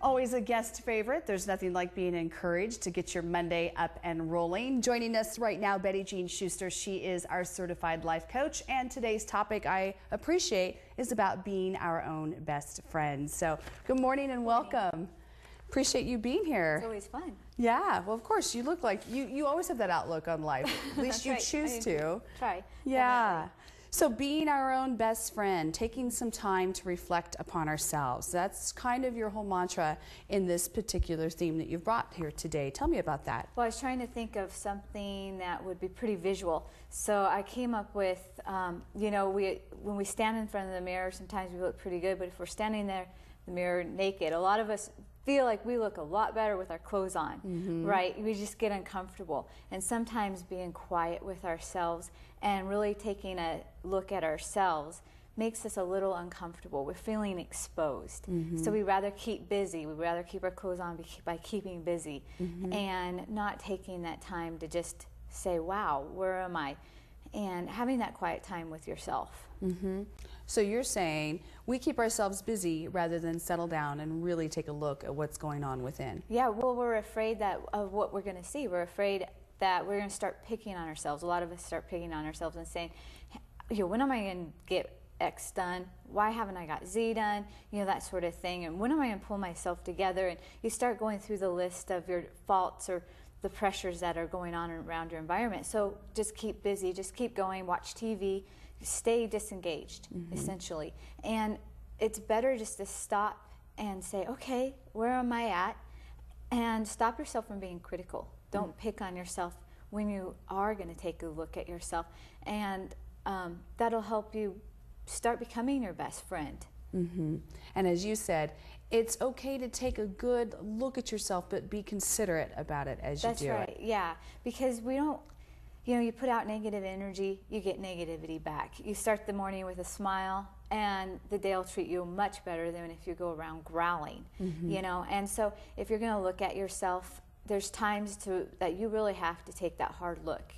Always a guest favorite. There's nothing like being encouraged to get your Monday up and rolling. Joining us right now, BettyJean Schuster. She is our certified life coach, and today's topic, I appreciate, is about being our own best friend. So good morning and welcome. Appreciate you being here. It's always fun. Yeah, well, of course, you look like you always have that outlook on life. At least you right. choose to. Try. Yeah. Definitely. So being our own best friend, taking some time to reflect upon ourselves. That's kind of your whole mantra in this particular theme that you've brought here today. Tell me about that. Well, I was trying to think of something that would be pretty visual. So I came up with, when we stand in front of the mirror, sometimes we look pretty good, but if we're standing there in the mirror naked, a lot of us feel like we look a lot better with our clothes on, right? We just get uncomfortable. And sometimes being quiet with ourselves and really taking a look at ourselves makes us a little uncomfortable. We're feeling exposed. So we'd rather keep busy. We'd rather keep our clothes on by keeping busy and not taking that time to just say, wow, where am I? And having that quiet time with yourself. So you're saying we keep ourselves busy rather than settle down and really take a look at what's going on within. Yeah, well, we're afraid of what we're going to see. We're afraid that we're going to start picking on ourselves. A lot of us start picking on ourselves and saying, when am I going to get X done? Why haven't I got Z done? That sort of thing. And when am I going to pull myself together? And you start going through the list of your faults or the pressures that are going on around your environment. So just keep busy, just keep going, watch TV, stay disengaged, essentially. And it's better just to stop and say, okay, where am I at? And stop yourself from being critical. Don't pick on yourself when you are going to take a look at yourself. And that'll help you start becoming your best friend. And as you said, it's okay to take a good look at yourself, but be considerate about it as you do it. That's right, yeah. Because we don't, you put out negative energy, you get negativity back. You start the morning with a smile, and the day will treat you much better than if you go around growling, And so if you're going to look at yourself, there's times that you really have to take that hard look,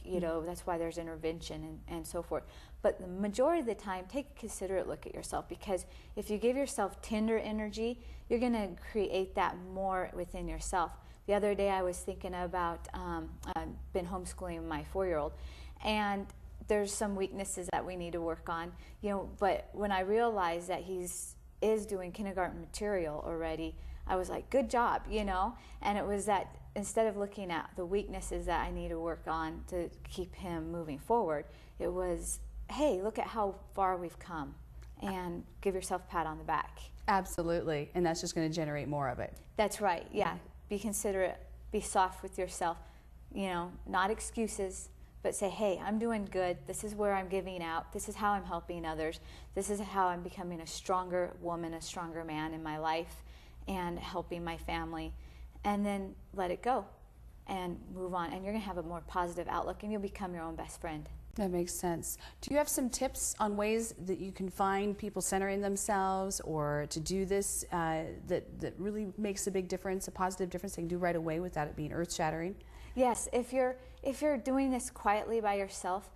that's why there's intervention and so forth. But the majority of the time, take a considerate look at yourself, because if you give yourself tender energy, you're going to create that more within yourself. The other day I was thinking about, I've been homeschooling my 4-year-old, and there's some weaknesses that we need to work on, but when I realized that is doing kindergarten material already, I was like, good job, and it was that instead of looking at the weaknesses that I need to work on to keep him moving forward, it was, hey, look at how far we've come, and give yourself a pat on the back. Absolutely, and that's just going to generate more of it. That's right, yeah. Be considerate, be soft with yourself, not excuses, but say, hey, I'm doing good, this is where I'm giving out, this is how I'm helping others, this is how I'm becoming a stronger woman, a stronger man in my life, and helping my family, and then let it go and move on, and you're going to have a more positive outlook, and you'll become your own best friend. That makes sense. Do you have some tips on ways that you can find people centering themselves, or to do this that really makes a big difference, a positive difference they can do right away without it being earth-shattering? Yes, if you're doing this quietly by yourself,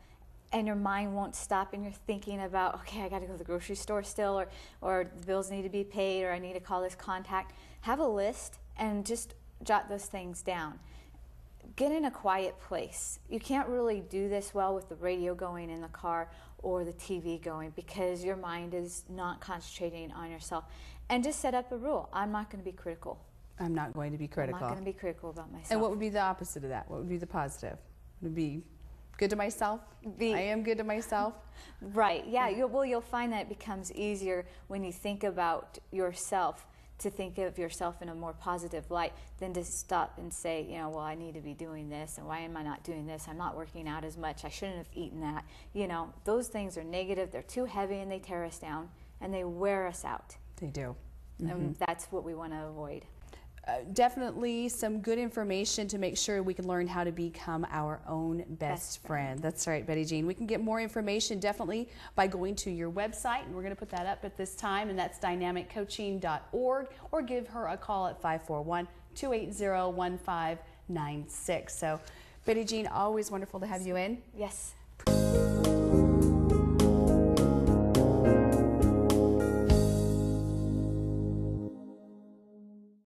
and your mind won't stop, and you're thinking about, okay, I got to go to the grocery store still, or the bills need to be paid, or I need to call this contact, have a list and just jot those things down. Get in a quiet place. You can't really do this well with the radio going in the car or the TV going, because your mind is not concentrating on yourself. And just set up a rule. I'm not going to be critical. I'm not going to be critical. I'm not going to be critical about myself. And what would be the opposite of that? What would be the positive? Would it be good to myself? I am good to myself? Right, yeah. You'll find that it becomes easier when you think about yourself, to think of yourself in a more positive light than to stop and say, well, I need to be doing this, and why am I not doing this? I'm not working out as much. I shouldn't have eaten that. Those things are negative. They're too heavy, and they tear us down, and they wear us out. They do. And that's what we want to avoid. Definitely some good information to make sure we can learn how to become our own best friend. That's right, BettyJean. We can get more information definitely by going to your website, and we're going to put that up at this time, and that's dynamiccoaching.org, or give her a call at 541-280-1596. So, BettyJean, always wonderful to have you in. Yes.